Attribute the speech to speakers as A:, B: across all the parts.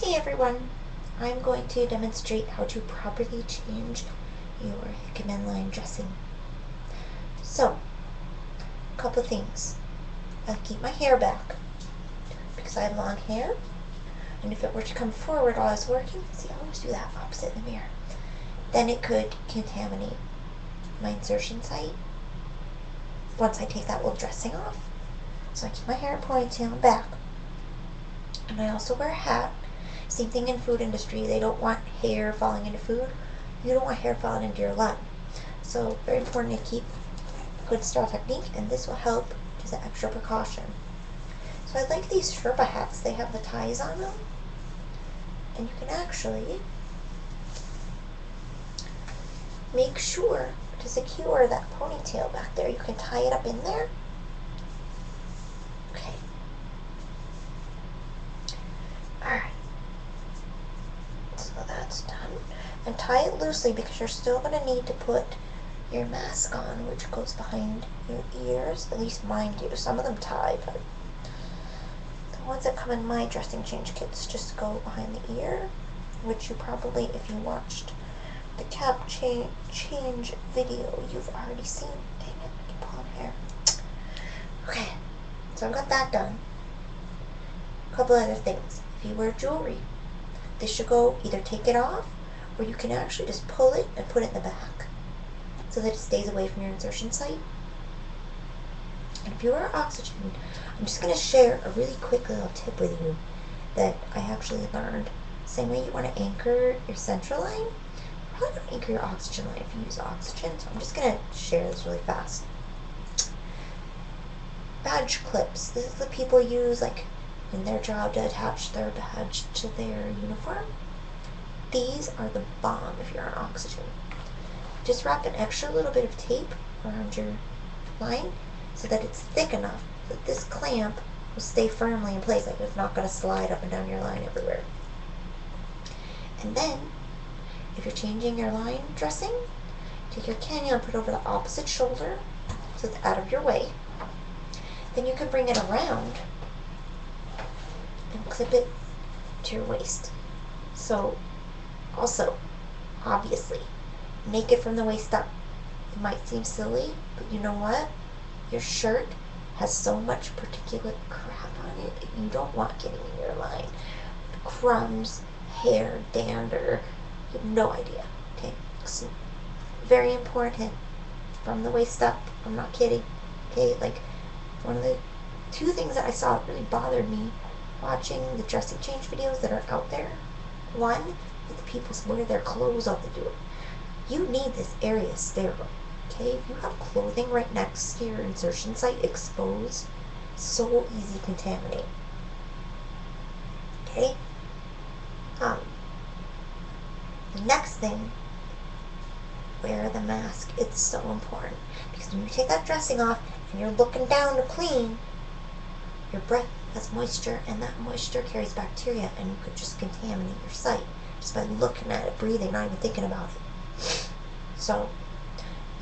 A: Hey everyone, I'm going to demonstrate how to properly change your Hickman line dressing. So, a couple things. I keep my hair back because I have long hair, and if it were to come forward while I was working, see, I always do that opposite in the mirror, then it could contaminate my insertion site once I take that old dressing off. So I keep my hair in ponytail and back. And I also wear a hat. Same thing in food industry. They don't want hair falling into food. You don't want hair falling into your line. So very important to keep good style technique, and this will help as an extra precaution. So I like these Sherpa hats. They have the ties on them, and you can actually make sure to secure that ponytail back there. You can tie it up in there. Okay. Alright. So that's done. And tie it loosely because you're still going to need to put your mask on, which goes behind your ears. At least mine do. Some of them tie, but the ones that come in my dressing change kits just go behind the ear, which you probably, if you watched the cap change video, you've already seen. Dang it, I keep pulling hair. Okay, so I've got that done. A couple other things. If you wear jewelry, this should go, either take it off, or you can actually just pull it and put it in the back so that it stays away from your insertion site. And if you wear oxygen, I'm just going to share a really quick little tip with you that I actually learned. Same way you want to anchor your central line, you probably want to anchor your oxygen line if you use oxygen. So I'm just going to share this really fast. Badge clips. This is what people use like in their job to attach their badge to their uniform. These are the bomb if you're on oxygen. Just wrap an extra little bit of tape around your line so that it's thick enough that this clamp will stay firmly in place, like it's not going to slide up and down your line everywhere. And then, if you're changing your line dressing, take your cannula and put it over the opposite shoulder so it's out of your way. Then you can bring it around and clip it to your waist. So, also, obviously, make it from the waist up. It might seem silly, but you know what? Your shirt has so much particulate crap on it that you don't want getting in your line. Crumbs, hair, dander, you have no idea. Okay, so very important. From the waist up, I'm not kidding. Okay, like one of the two things that I saw that really bothered me watching the dressing change videos that are out there. One, that the people wear their clothes on the door. You need this area sterile. Okay, if you have clothing right next to your insertion site exposed, so easy to contaminate. Okay. The next thing, wear the mask. It's so important because when you take that dressing off and you're looking down to clean, your breath has moisture, and that moisture carries bacteria, and you could just contaminate your site just by looking at it, breathing, not even thinking about it. So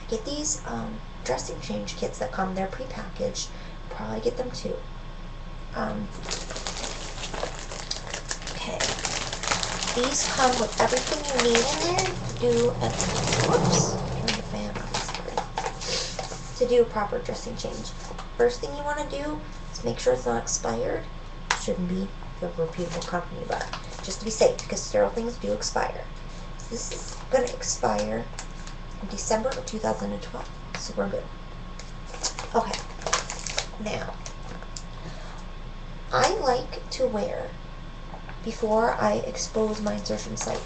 A: I get these dressing change kits that come, they're pre-packaged. Probably get them too. Okay. These come with everything you need in there to do a, whoops, turn the fan off, sorry. To do a proper dressing change. First thing you want to do is make sure it's not expired. It shouldn't be a reputable company, but just to be safe, because sterile things do expire. So this is going to expire in December of 2012, so we're good. Okay, now, I like to wear, before I expose my insertion site,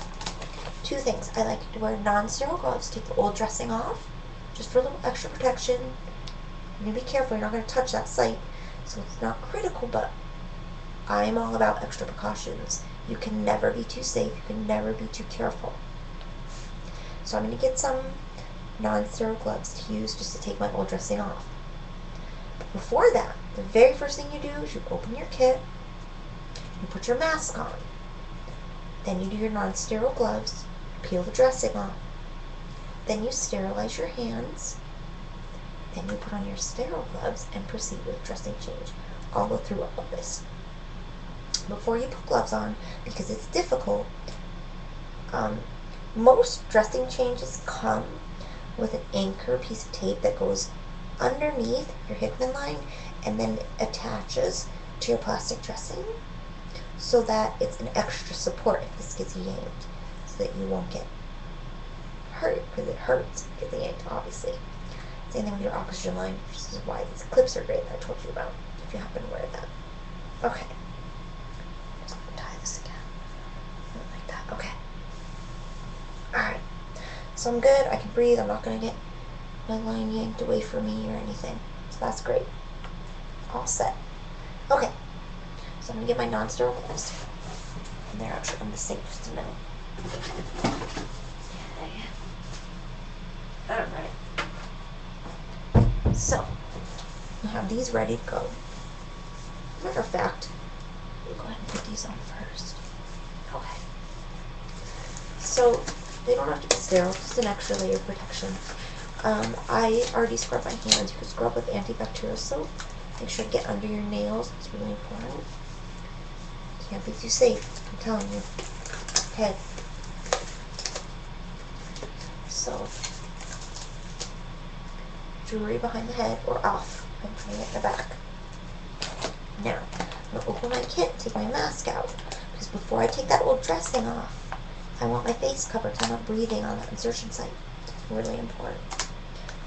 A: two things. I like to wear non-sterile gloves, take the old dressing off, just for a little extra protection. You're going to be careful, you're not going to touch that site, so it's not critical, but I'm all about extra precautions. You can never be too safe, you can never be too careful. So I'm going to get some non-sterile gloves to use just to take my old dressing off. But before that, the very first thing you do is you open your kit, you put your mask on, then you do your non-sterile gloves, peel the dressing off, then you sterilize your hands, then you put on your sterile gloves and proceed with dressing change. I'll go through all of this. before you put gloves on, because it's difficult, most dressing changes come with an anchor piece of tape that goes underneath your Hickman line and then attaches to your plastic dressing so that it's an extra support if this gets yanked, so that you won't get hurt, because it hurts if it gets yanked, obviously. Same thing with your oxygen line, which is why these clips are great that I told you about, if you happen to wear them. Okay. Just gonna tie this again. Like that. Okay. Alright. So I'm good. I can breathe. I'm not gonna get my line yanked away from me or anything. So that's great. All set. Okay. So I'm gonna get my non-sterile gloves. And they're actually on the sink just a minute. Okay. Alright. So, I have these ready to go. Matter of fact, we'll go ahead and put these on first. Okay. So, they don't have to be sterile, just an extra layer of protection. I already scrubbed my hands. You can scrub with antibacterial soap. Make sure to get under your nails. It's really important. Can't be too safe, I'm telling you. Okay. So, jewelry behind the head or off. I'm putting it in the back. Now, I'm going to open my kit and take my mask out. Because before I take that old dressing off, I want my face covered so I'm not breathing on that insertion site. It's really important.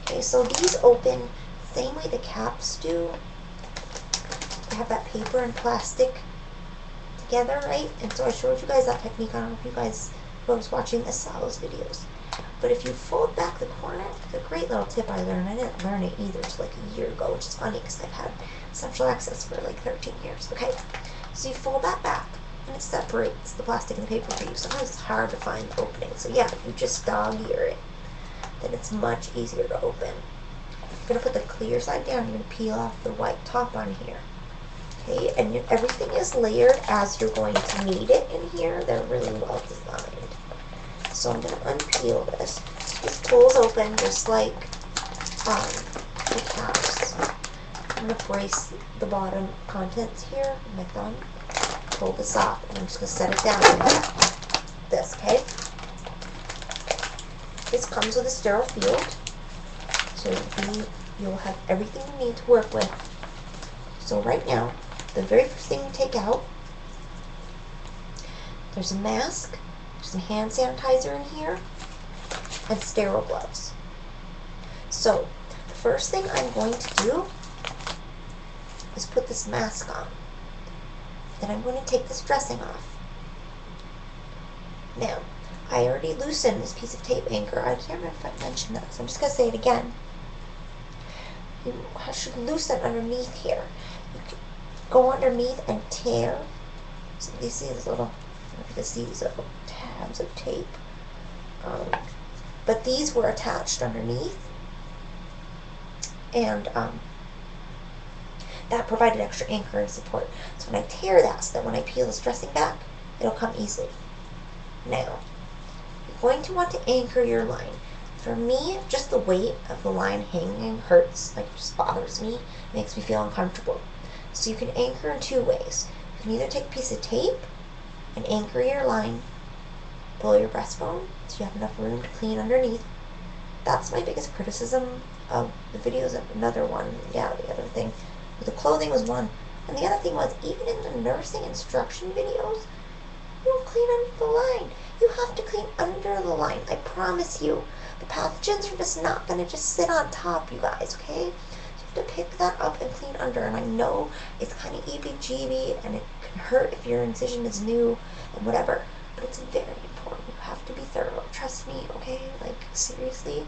A: Okay, so these open same way the caps do. They have that paper and plastic together, right? And so I showed you guys that technique. I don't know if you guys who was watching the Sal's videos. But if you fold back the corner, it's a great little tip I learned. I didn't learn it either until like a year ago, which is funny because I've had Central Access for like 13 years. Okay, so you fold that back and it separates the plastic and the paper for you. Sometimes it's hard to find the opening. So yeah, if you just dog-ear it, then it's much easier to open. You're going to put the clear side down. You're going to peel off the white top on here. Okay, and everything is layered as you're going to need it in here. They're really well designed. So I'm going to unpeel this. This pulls open just like the caps. I'm going to brace the bottom contents here with my thumb. Pull this off, and I'm just going to set it down like this, okay? This comes with a sterile field, so you'll have everything you need to work with. So right now, the very first thing you take out, there's a mask, there's some hand sanitizer in here, and sterile gloves. So the first thing I'm going to do is put this mask on. Then I'm going to take this dressing off. Now, I already loosened this piece of tape anchor. I can't remember if I mentioned that, so I'm just going to say it again. You should loosen underneath here. You can go underneath and tear. So you see these little, these little tabs of tape. But these were attached underneath. And that provided extra anchor and support. So when I tear that, so that when I peel this dressing back, it'll come easily. Now, you're going to want to anchor your line. For me, just the weight of the line hanging hurts, like it just bothers me, makes me feel uncomfortable. So you can anchor in two ways. You can either take a piece of tape and anchor your line below your breastbone, so you have enough room to clean underneath. That's my biggest criticism of the videos. Another one, yeah, the other thing. The clothing was one. And the other thing was, even in the nursing instruction videos, you don't clean under the line. You have to clean under the line. I promise you. The pathogens are just not going to just sit on top, you guys, okay? You have to pick that up and clean under. And I know it's kind of eebie-jeebie, and it can hurt if your incision is new and whatever. But it's very important. You have to be thorough. Trust me, okay? Like, seriously.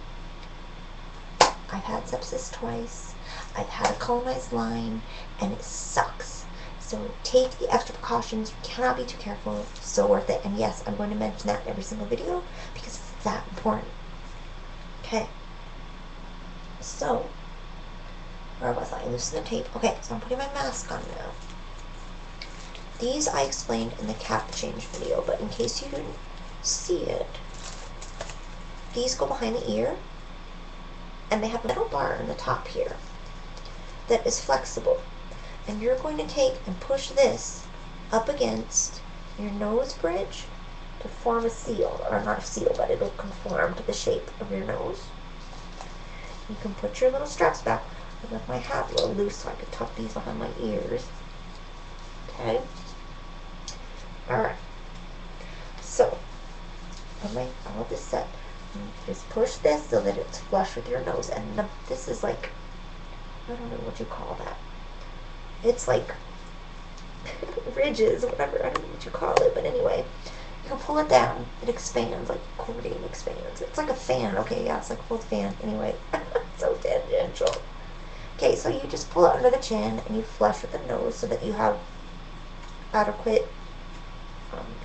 A: I've had sepsis twice. I've had a colonized line, and it sucks. So take the extra precautions. You cannot be too careful. It's so worth it. And yes, I'm going to mention that in every single video because it's that important. Okay. So, where was I? Loosen the tape. Okay, so I'm putting my mask on now. These I explained in the cap change video, but in case you didn't see it, these go behind the ear, and they have a metal bar in the top here that is flexible. And you're going to take and push this up against your nose bridge to form a seal, or not a seal, but it'll conform to the shape of your nose. You can put your little straps back. I left my hat a little loose so I could tuck these behind my ears. Okay. Alright. So, all this set. Just push this so that it's flush with your nose. And this is like, I don't know what you call that. It's like ridges, whatever. I don't know what you call it, but anyway. You can pull it down. It expands, like accordion expands. It's like a fan. Okay, yeah, it's like a full fan. Anyway, so tangential. Okay, so you just pull it under the chin and you flush with the nose so that you have adequate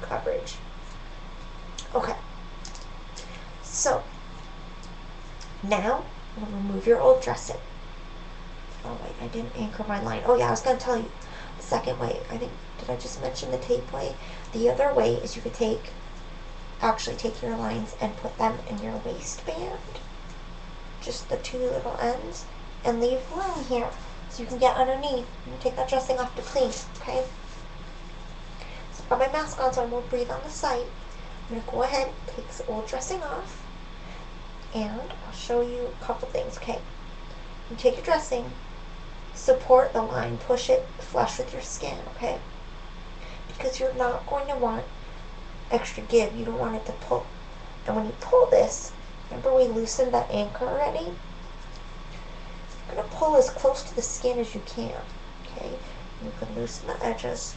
A: coverage. Okay. So, now we'll remove your old dressing. Oh wait, I didn't anchor my line. Oh yeah, I was going to tell you the second way. I think, did I just mention the tape way? The other way is you could actually take your lines and put them in your waistband. Just the two little ends. And leave room here so you can get underneath and take that dressing off to clean, okay? So I've got my mask on so I won't breathe on the site. I'm going to go ahead and take this old dressing off. And I'll show you a couple things, okay? You take your dressing, support the line, push it flush with your skin, okay? Because you're not going to want extra give. You don't want it to pull. And when you pull this, remember we loosened that anchor already? You're going to pull as close to the skin as you can, okay? And you can loosen the edges.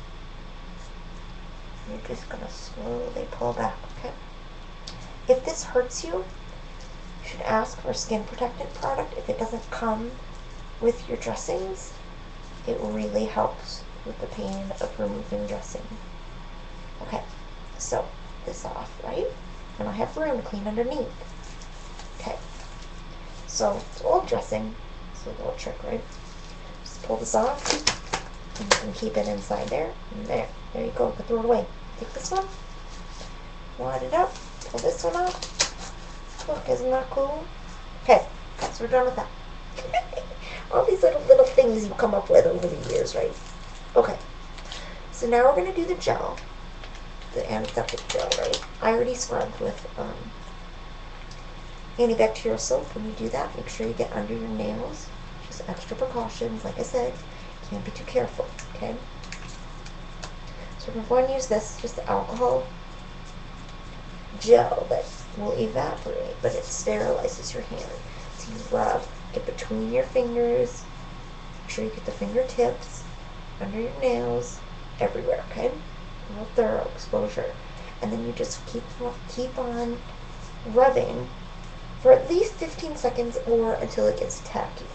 A: You're just going to slowly pull back, okay? If this hurts you, you should ask for a skin protectant product. If it doesn't come with your dressings, it really helps with the pain of removing dressing. Okay, so this off, right? And I have room to clean underneath. Okay, so it's old dressing. It's a little trick, right? Just pull this off, and you can keep it inside there. And there you go. You can throw it away. Take this one, wad it up, pull this one off. Look, isn't that cool? Okay, so we're done with that. All these little things you come up with over the years, right? Okay, so now we're going to do the gel, the antiseptic gel, right? I already scrubbed with antibacterial soap. When you do that, make sure you get under your nails. Just extra precautions. Like I said, can't be too careful, okay? So we're going to use this, just the alcohol gel that will evaporate, but it sterilizes your hand. So you rub, get between your fingers, make sure you get the fingertips, under your nails, everywhere, okay? Real thorough exposure. And then you just keep on rubbing for at least 15 seconds or until it gets tacky.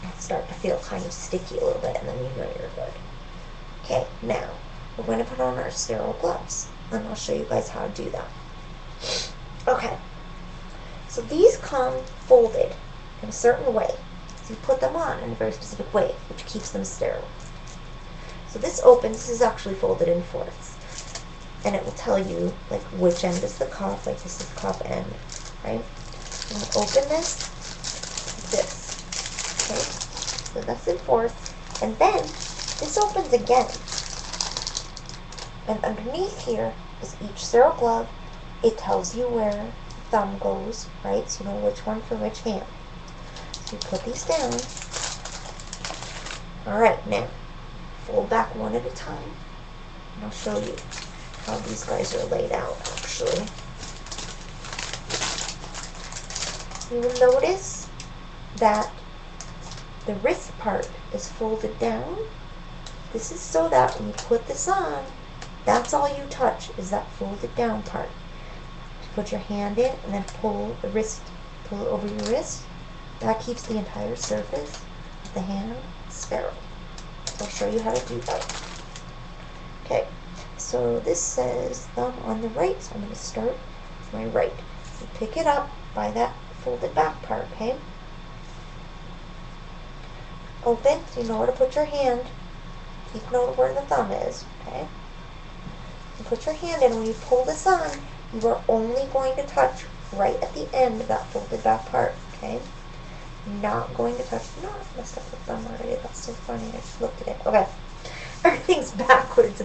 A: It'll start to feel kind of sticky a little bit, and then you know you're good. Okay, now we're going to put on our sterile gloves, and I'll show you guys how to do that. Okay, so these come folded in a certain way. So you put them on in a very specific way, which keeps them sterile. So this opens, this is actually folded in fourths. And it will tell you, like, which end is the cuff, like this is the cuff end, right? I'm going to open this, okay? So that's in fourths. And then, this opens again. And underneath here is each sterile glove. It tells you where the thumb goes, right? So you know which one for which hand. So you put these down. Alright, now, fold back one at a time. And I'll show you how these guys are laid out, actually. You will notice that the wrist part is folded down. This is so that when you put this on, that's all you touch is that folded down part. You put your hand in and then pull the wrist, pull it over your wrist. That keeps the entire surface of the hand sterile. So I'll show you how to do that. Okay, so this says thumb on the right, so I'm going to start with my right. So pick it up by that folded back part, okay? Open, so you know where to put your hand. Keep note of where the thumb is, okay? You put your hand in. When you pull this on, you are only going to touch right at the end of that folded back part, okay? Not going to touch, no, I messed up the thumb already. That's so funny. I just looked at it. Okay. Everything's backwards.